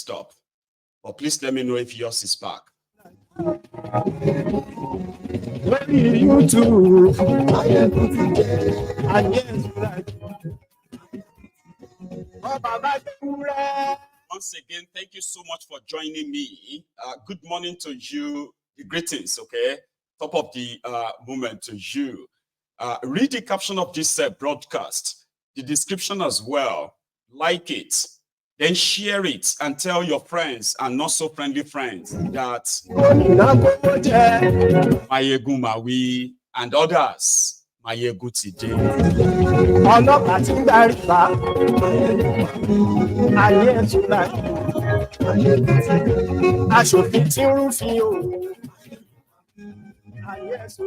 stop. But please let me know if yours is back. You too. Once again, thank you so much for joining me. Good morning to you. Greetings, okay? Top of the moment to you. Read the caption of this broadcast, the description as well. Like it, then share it and tell your friends and not so friendly friends that Mayegu Mawi and others Mayegu today. Don't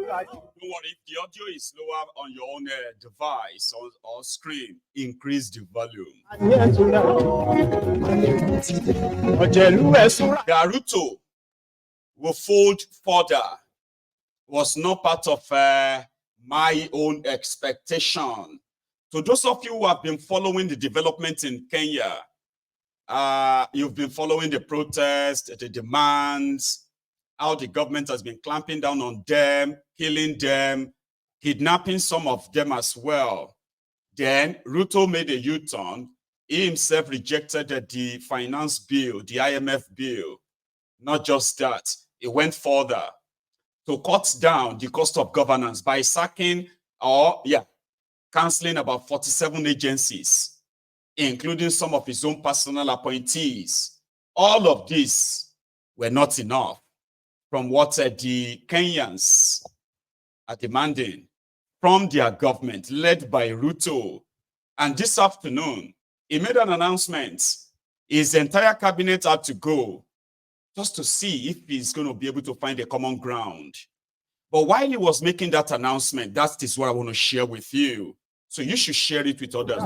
worry, if the audio is lower on your own device or screen, increase the volume. Ruto will fold further was not part of my own expectation. To those of you who have been following the development in Kenya, you've been following the protests, the demands, how the government has been clamping down on them, killing them, kidnapping some of them as well. Then Ruto made a U-turn. He himself rejected the finance bill, the IMF bill. Not just that, he went further to cut down the cost of governance by sacking canceling about 47 agencies, including some of his own personal appointees. All of these were not enough from what the Kenyans are demanding from their government led by Ruto. And this afternoon, he made an announcement. His entire cabinet had to go just to see if he's going to be able to find a common ground. But while he was making that announcement, that is what I want to share with you. So you should share it with others too.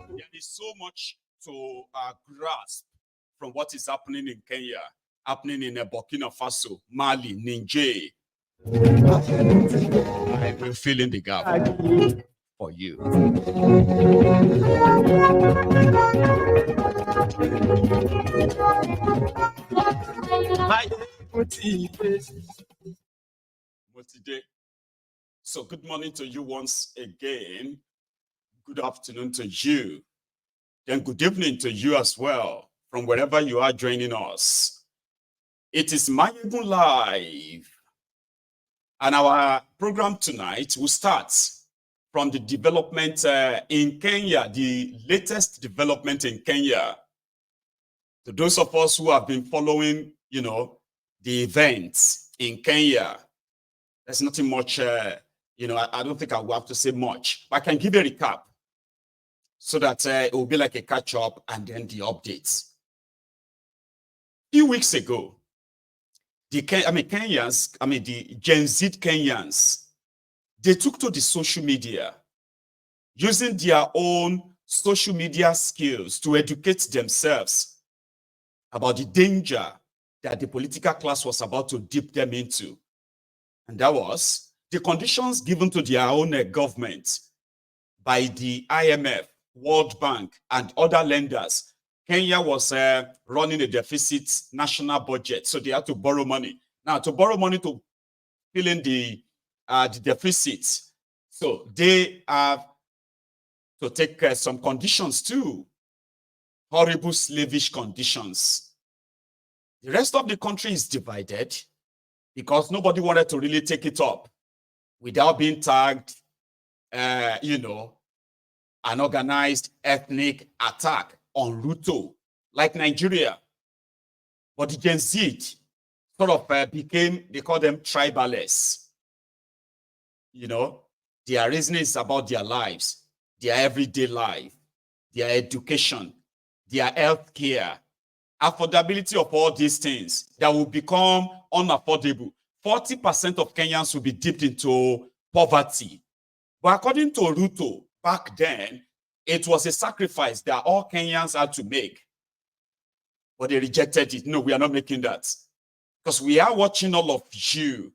There is so much to grasp from what is happening in Kenya, happening in Burkina Faso, Mali, Niger. I will fill in the gap for you. So good morning to you once again. Good afternoon to you. Then good evening to you as well, from wherever you are joining us. It is Mayegu Live. And our program tonight will start from the development in Kenya, the latest development in Kenya. To those of us who have been following, the events in Kenya, there's nothing much, I don't think I will have to say much, but I can give a recap so that it will be like a catch-up and then the updates. A few weeks ago, the Gen Z Kenyans, they took to the social media, using their own social media skills to educate themselves about the danger that the political class was about to dip them into. And that was the conditions given to their own government by the IMF, World Bank, and other lenders. Kenya was running a deficit national budget, so they had to borrow money. Now, to borrow money to fill in the deficit, so they have to take some conditions too, horrible slavish conditions. The rest of the country is divided because nobody wanted to really take it up without being tagged, an organized ethnic attack on Ruto, like Nigeria. But the Gen Z sort of became, they call them tribalists. Their reasoning is about their lives, their everyday life, their education, their health care, affordability of all these things that will become unaffordable. 40% of Kenyans will be dipped into poverty. But according to Ruto, back then, it was a sacrifice that all Kenyans had to make. but they rejected it. No, we are not making that. Because we are watching all of you,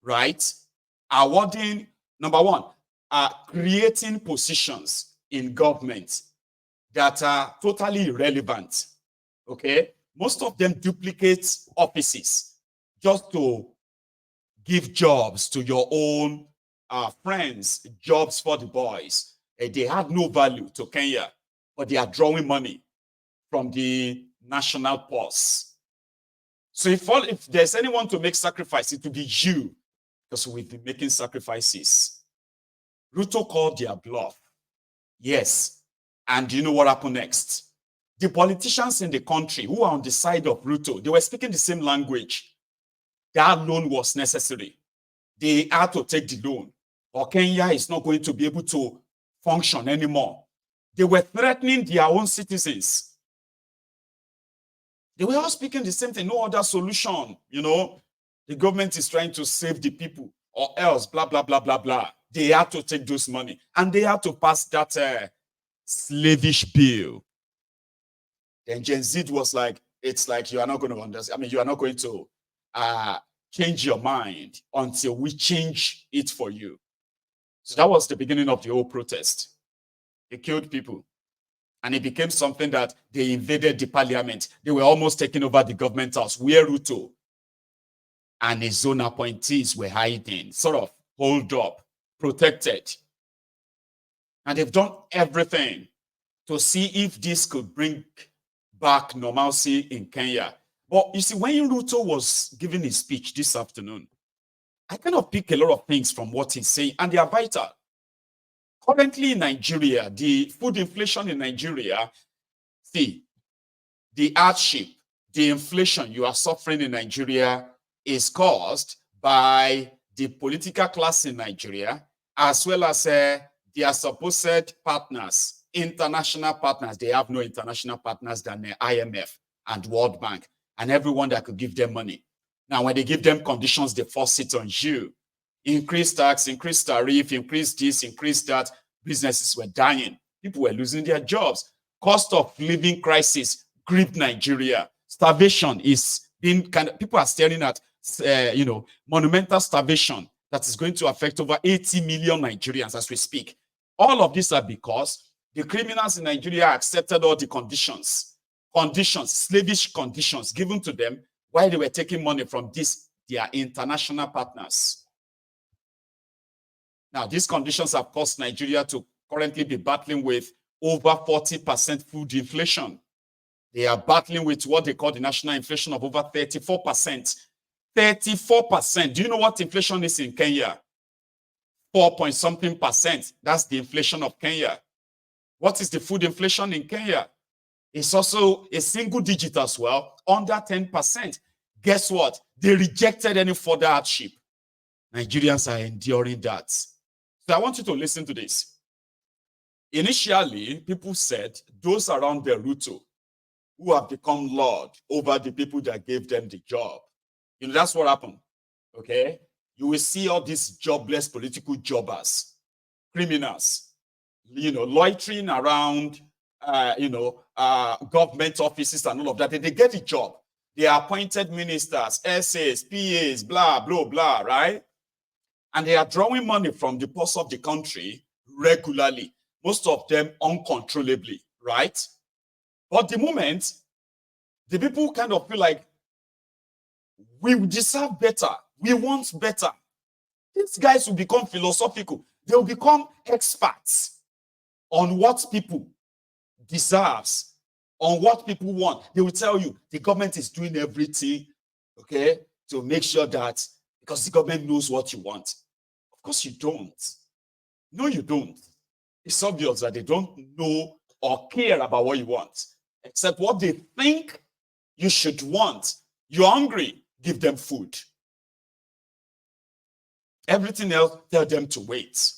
right? Awarding, number one, creating positions in government that are totally irrelevant. Okay? Most of them duplicate offices just to give jobs to your own friends, jobs for the boys. They had no value to Kenya, but they are drawing money from the national purse. So if there's anyone to make sacrifice, it will be you, because we've been making sacrifices. Ruto called their bluff. Yes. And you know what happened next? The politicians in the country who are on the side of Ruto, they were speaking the same language. That loan was necessary. They had to take the loan, or Kenya is not going to be able to function anymore. They were threatening their own citizens. They were all speaking the same thing, no other solution. You know, the government is trying to save the people, or else, blah, blah, blah, blah, blah. They had to take those money, and they had to pass that slavish bill. Then Gen Z was like, it's like, you are not going to understand. I mean, you are not going to change your mind until we change it for you. So that was the beginning of the whole protest. They killed people. And it became something that they invaded the parliament. They were almost taking over the government house, where Ruto and his own appointees were hiding, sort of holed up, protected. And they've done everything to see if this could bring back normalcy in Kenya. But you see, when Ruto was giving his speech this afternoon, I kind of pick a lot of things from what he's saying, and they are vital. Currently in Nigeria, the food inflation in Nigeria, see, the hardship, the inflation you are suffering in Nigeria is caused by the political class in Nigeria, as well as their supposed partners, international partners. They have no international partners than the IMF and World Bank, and everyone that could give them money. Now, when they give them conditions, they force it on you. Increase tax, increase tariff, increase this, increase that. Businesses were dying. People were losing their jobs. Cost of living crisis gripped Nigeria. Starvation is being people are staring at, monumental starvation that is going to affect over 80 million Nigerians as we speak. All of these are because the criminals in Nigeria accepted all the conditions, slavish conditions given to them while they were taking money from their international partners. Now, these conditions have caused Nigeria to currently be battling with over 40% food inflation. They are battling with what they call the national inflation of over 34%. 34%. Do you know what inflation is in Kenya? 4-point-something%. That's the inflation of Kenya. What is the food inflation in Kenya? It's also a single digit as well, under 10%. Guess what? They rejected any further hardship. Nigerians are enduring that. So I want you to listen to this. Initially, people said those around the Ruto who have become lord over the people that gave them the job. You know, that's what happened. Okay? You will see all these jobless political jobbers, criminals, loitering around, government offices and all of that. They get a job. They are appointed ministers, SAs, PAs, blah, blah, blah, right? And they are drawing money from the purse of the country regularly, most of them uncontrollably, right? But the moment the people kind of feel like, we deserve better, we want better, these guys will become philosophical. They will become experts on what people deserves, on what people want. They will tell you the government is doing everything, okay, to make sure that, because the government knows what you want. Of course you don't. No, you don't. It's obvious that they don't know or care about what you want, except what they think you should want. You're hungry, give them food. Everything else, tell them to wait.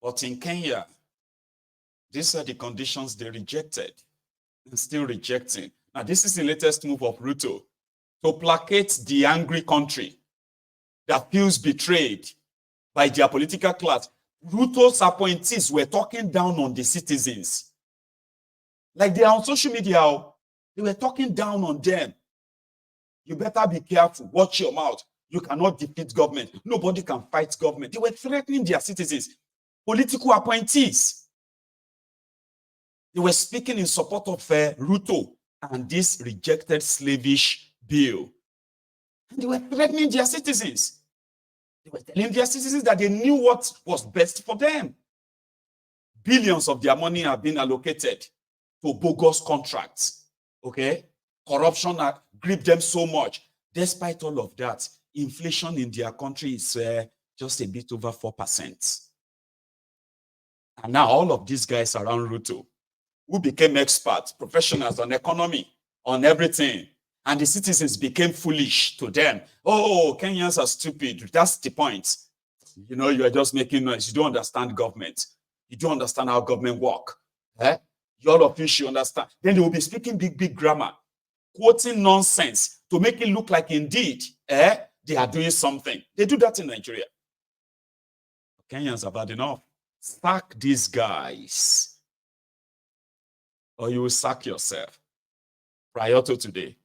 But in Kenya, these are the conditions they rejected and still rejecting. Now, this is the latest move of Ruto to placate the angry country that feels betrayed by their political class. Ruto's appointees were talking down on the citizens. Like they are on social media, they were talking down on them. You better be careful. Watch your mouth. You cannot defeat government. Nobody can fight government. They were threatening their citizens, political appointees. They were speaking in support of Ruto and this rejected slavish bill. And they were threatening their citizens. They were telling their citizens that they knew what was best for them. Billions of their money have been allocated to bogus contracts. Okay? Corruption gripped them so much. Despite all of that, inflation in their country is just a bit over 4%. And now all of these guys around Ruto, who became experts, professionals on economy, on everything, and the citizens became foolish to them. Oh, Kenyans are stupid. That's the point. You know, you are just making noise. You don't understand government. You don't understand how government work. All of you should understand. Then they will be speaking big grammar, quoting nonsense to make it look like indeed they are doing something. They do that in Nigeria. Kenyans are bad enough. Sack these guys, or you will sack yourself. Prior to today,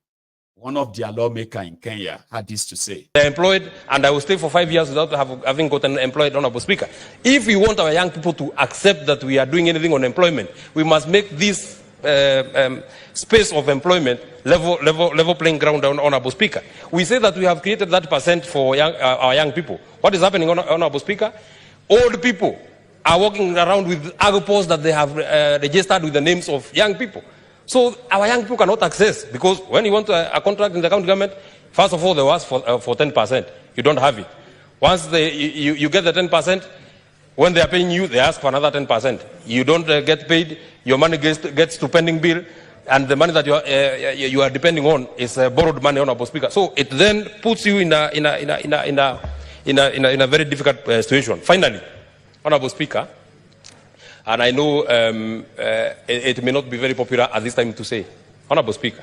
one of their lawmakers in Kenya had this to say. They're employed, and I will stay for 5 years without having gotten employed, Honorable Speaker. If we want our young people to accept that we are doing anything on employment, we must make this space of employment level playing ground, Honorable Speaker. We say that we have created that percent for our young people. What is happening, Honorable Speaker? Old people are walking around with agopos that they have registered with the names of young people. So our young people cannot access, because when you want a contract in the county government, first of all, they ask for 10%. You don't have it. Once you get the 10%, when they are paying you, they ask for another 10%. You don't get paid, your money gets to pending bill, and the money that you are depending on is borrowed money, Honorable Speaker. So it then puts you in a very difficult situation. Finally, Honorable Speaker, and I know it may not be very popular at this time to say, Honorable Speaker,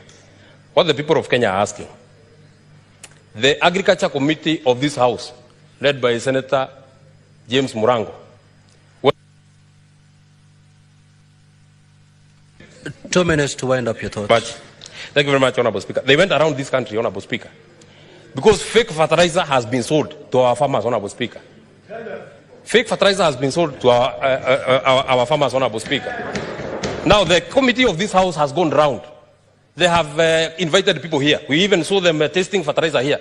what the people of Kenya are asking, the Agriculture Committee of this House, led by Senator James Murango. 2 minutes to wind up your thoughts. Thank you very much, Honorable Speaker. They went around this country, Honorable Speaker, because fake fertilizer has been sold to our farmers, Honorable Speaker. Fake fertilizer has been sold to our farmers, Honorable Speaker. Now, the committee of this House has gone round. They have invited people here. We even saw them tasting fertilizer here.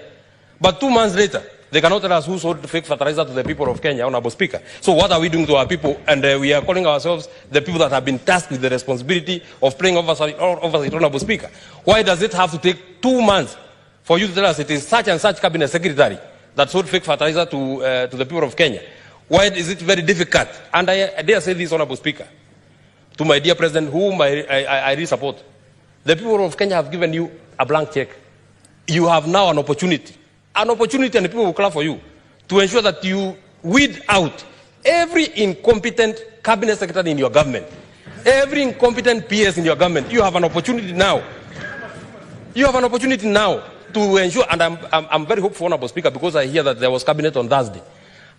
But 2 months later, they cannot tell us who sold fake fertilizer to the people of Kenya, Honorable Speaker. So what are we doing to our people? And we are calling ourselves the people that have been tasked with the responsibility of playing oversight, Honorable Speaker. Why does it have to take 2 months for you to tell us it is such and such cabinet secretary that sold fake fertilizer to the people of Kenya? Why is it very difficult? And I dare say this, Honorable Speaker, to my dear President, whom I really support. The people of Kenya have given you a blank check. You have now an opportunity, and the people will clap for you, to ensure that you weed out every incompetent cabinet secretary in your government, every incompetent PS in your government. You have an opportunity now. You have an opportunity now to ensure, and I'm very hopeful, Honorable Speaker, because I hear that there was cabinet on Thursday.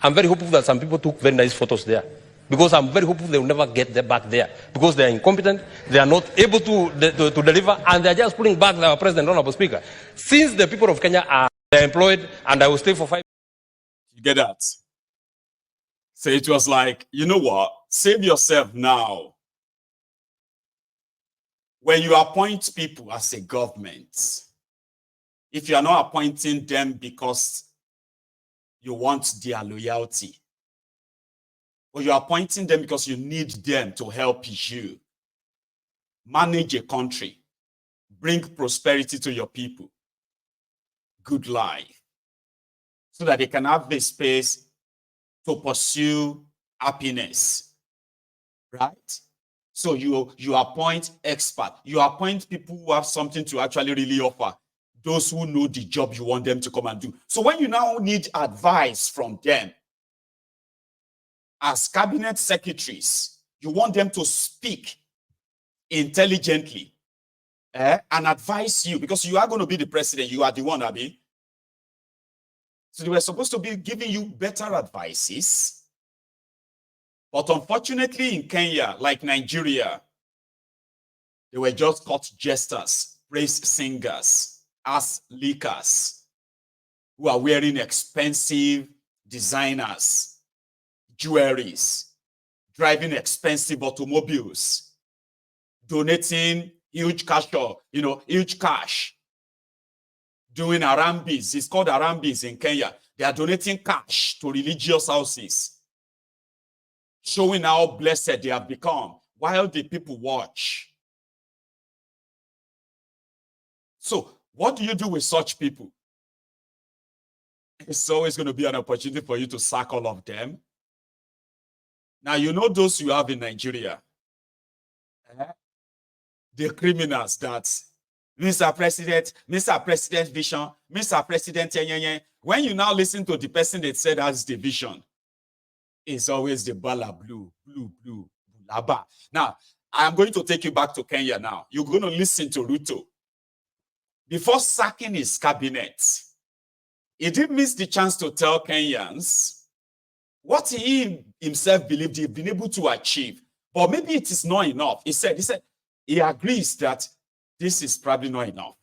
I'm very hopeful that some people took very nice photos there, because I'm very hopeful they will never get back there, because they are incompetent, they are not able to deliver, and they are just pulling back our President, Honorable Speaker. Since the people of Kenya are employed, and I will stay for 5 years. You get that? So it was like, you know what? Save yourself now. When you appoint people as a government, if you are not appointing them because you want their loyalty, or you're appointing them because you need them to help you manage a country, bring prosperity to your people, good life, so that they can have the space to pursue happiness, right? So you appoint experts, you appoint people who have something to actually really offer, those who know the job you want them to come and do. So when you now need advice from them, as cabinet secretaries, you want them to speak intelligently and advise you, because you are going to be the president. You are the one, Abi. So they were supposed to be giving you better advices. But unfortunately in Kenya, like Nigeria, They were just court jesters, praise singers, ass leakers, who are wearing expensive designers, jewelries, driving expensive automobiles, donating huge cash, huge cash, doing arambis. It's called arambis in Kenya. They are donating cash to religious houses, showing how blessed they have become while the people watch. So what do you do with such people? It's always going to be an opportunity for you to sack all of them. Now, you know those you have in Nigeria. The criminals that, Mr. President vision, Mr. President, when you now listen to the person that said has the vision, it's always the bala blue. Now, I'm going to take you back to Kenya now. You're going to listen to Ruto. Before sacking his cabinet, he did miss the chance to tell Kenyans what he himself believed he'd been able to achieve. But maybe it is not enough. He said he agrees that this is probably not enough.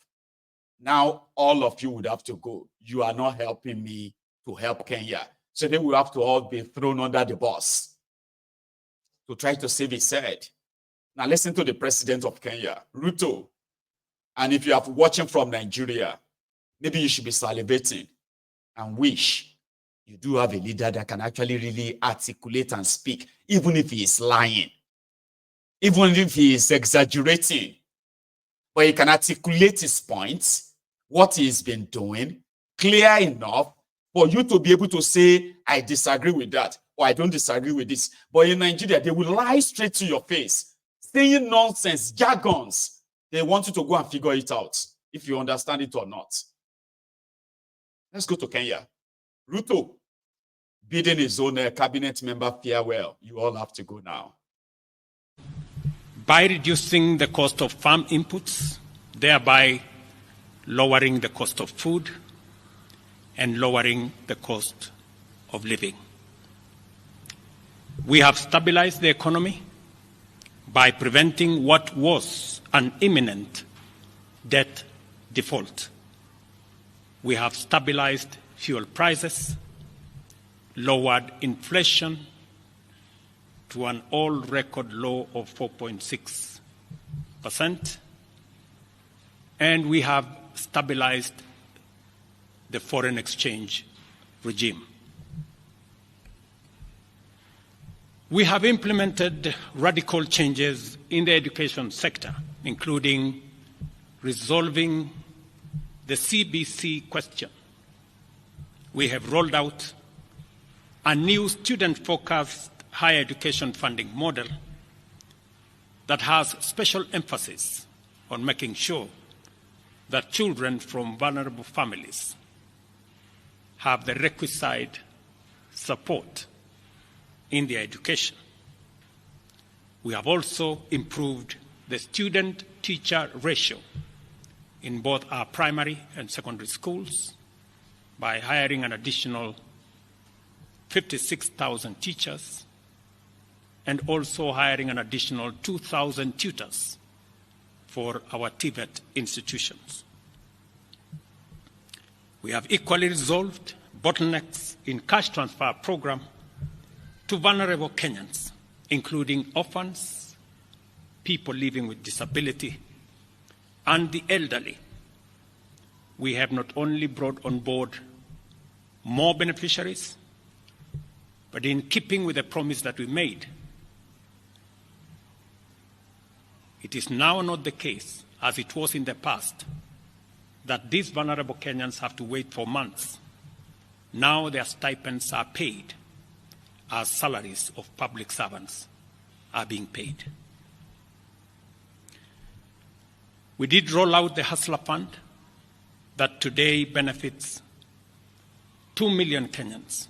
Now, all of you would have to go. You are not helping me to help Kenya. So they will have to all be thrown under the bus to try to save his head. Now, listen to the president of Kenya, Ruto. And if you are watching from Nigeria, maybe you should be salivating and wish you do have a leader that can actually really articulate and speak, even if he is lying, even if he is exaggerating. But he can articulate his points, what he's been doing, clear enough for you to be able to say, I disagree with that, or I don't disagree with this. But in Nigeria, they will lie straight to your face, saying nonsense, jargons. They want you to go and figure it out, if you understand it or not. Let's go to Kenya. Ruto, bidding his own cabinet member farewell. You all have to go now. By reducing the cost of farm inputs, thereby lowering the cost of food and lowering the cost of living. We have stabilized the economy by preventing what was an imminent debt default. We have stabilized fuel prices, lowered inflation to an all-record low of 4.6%, and we have stabilized the foreign exchange regime. We have implemented radical changes in the education sector, including resolving the CBC question. We have rolled out a new student-focused higher education funding model that has special emphasis on making sure that children from vulnerable families have the requisite support in their education. We have also improved the student-teacher ratio in both our primary and secondary schools by hiring an additional 56,000 teachers and also hiring an additional 2,000 tutors for our TVET institutions. We have equally resolved bottlenecks in cash transfer program to vulnerable Kenyans, including orphans, people living with disability, and the elderly. We have not only brought on board more beneficiaries, but in keeping with the promise that we made, it is now not the case, as it was in the past, that these vulnerable Kenyans have to wait for months. Now their stipends are paid as salaries of public servants are being paid. We did roll out the Hustler Fund that today benefits 2 million Kenyans.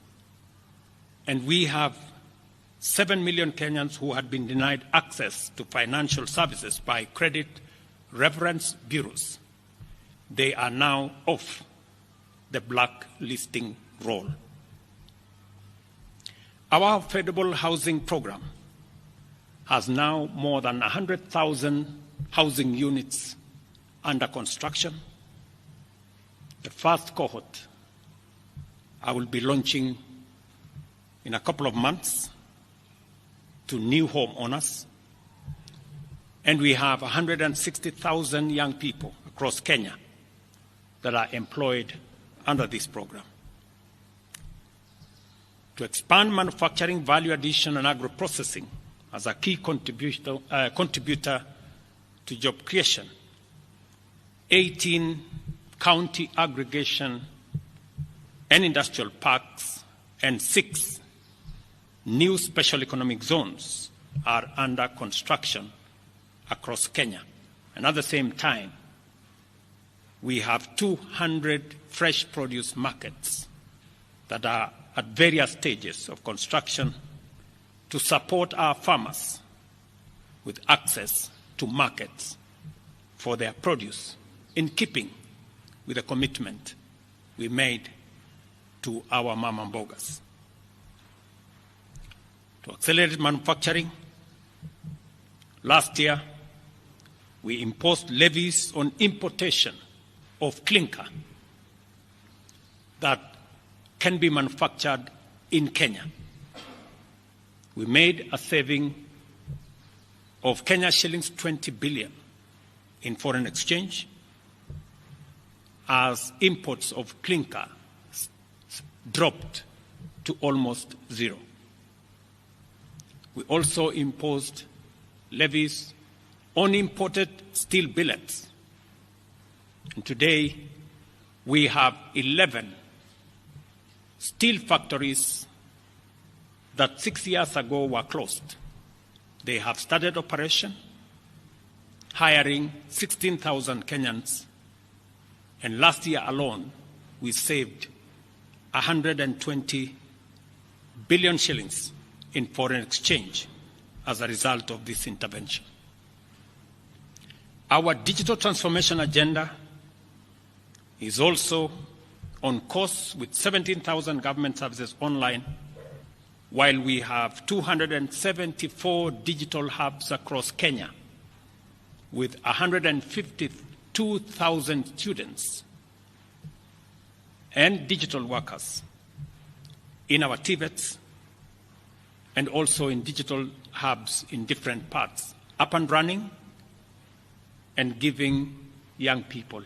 And we have 7 million Kenyans who had been denied access to financial services by credit reference bureaus. They are now off the blacklisting roll. Our affordable housing program has now more than 100,000 housing units under construction. The first cohort I will be launching in a couple of months to new homeowners. And we have 160,000 young people across Kenya that are employed under this program. To expand manufacturing, value addition, and agro-processing as a key contributor to job creation, 18 county aggregation and industrial parks and 6 new special economic zones are under construction across Kenya. And at the same time, we have 200 fresh produce markets that are at various stages of construction to support our farmers with access to markets for their produce, in keeping with the commitment we made to our mama mbogas. To accelerate manufacturing, last year we imposed levies on importation of clinker that can be manufactured in Kenya. We made a saving of Kenya shillings 20 billion in foreign exchange as imports of clinker dropped to almost zero. We also imposed levies on imported steel billets. And today, we have 11 steel factories that 6 years ago were closed. They have started operation, hiring 16,000 Kenyans. And last year alone, we saved 120 billion shillings in foreign exchange as a result of this intervention. Our digital transformation agenda is also on course with 17,000 government services online, while we have 274 digital hubs across Kenya with 152,000 students and digital workers in our TVETs and also in digital hubs in different parts, up and running and giving young people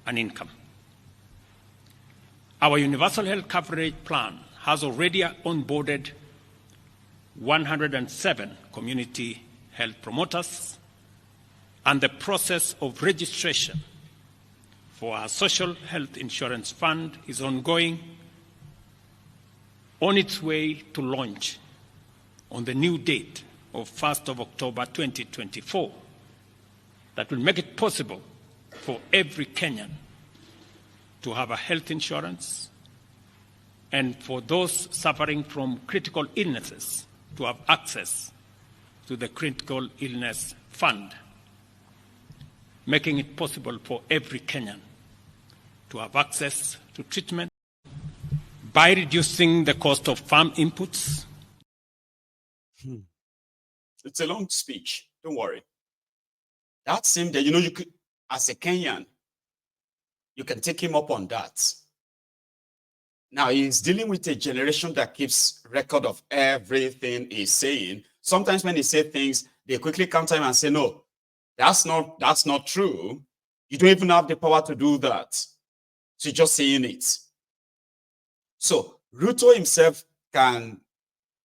an income. Our universal health coverage plan has already onboarded 107 community health promoters, and the process of registration for our social health insurance fund is ongoing, on its way to launch on the new date of 1st of October 2024 that will make it possible for every Kenyan to have a health insurance, and for those suffering from critical illnesses to have access to the critical illness fund, making it possible for every Kenyan to have access to treatment by reducing the cost of farm inputs. It's a long speech, don't worry. That seemed that, you could, as a Kenyan, you can take him up on that. Now, he's dealing with a generation that keeps record of everything he's saying. Sometimes when he says things, they quickly counter him and say, no, that's not true. You don't even have the power to do that. So you're just saying it. So Ruto himself can,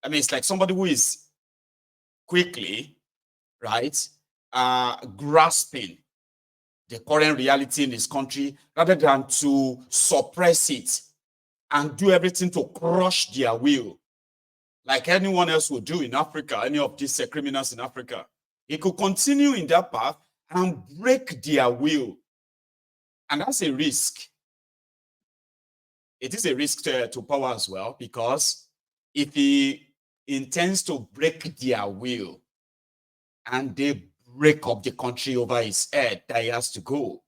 it's like somebody who is quickly, right, grasping the current reality in his country rather than to suppress it and do everything to crush their will, like anyone else would do in Africa, any of these criminals in Africa. He could continue in that path and break their will. And that's a risk. It is a risk to power as well, because if he intends to break their will and they break up the country over his head, that he has to go.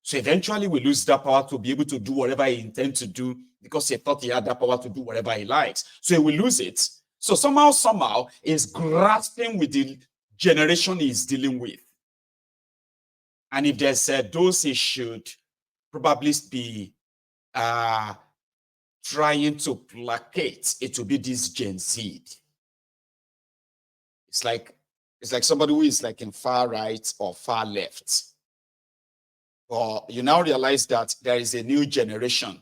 So eventually we lose that power to be able to do whatever he intends to do, because he thought he had that power to do whatever he likes. So he will lose it. So somehow, he's grasping with the generation is dealing with. And if there's those he should probably be trying to placate, it will be this Gen Z. It's like somebody who is like in far right or far left. Or you now realize that there is a new generation,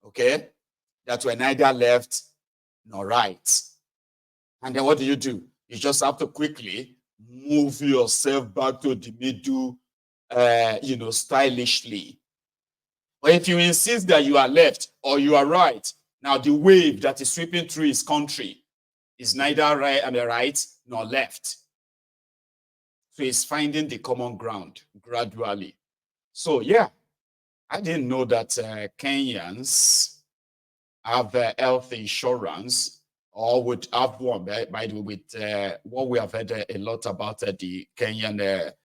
okay, that we're neither left nor right. And then what do? You just have to quickly move yourself back to the middle, stylishly. But if you insist that you are left or you are right, now the wave that is sweeping through his country is neither right nor left. So he's finding the common ground gradually. So yeah, I didn't know that Kenyans have health insurance, or would have one, by the way, with what we have heard a lot about the Kenyan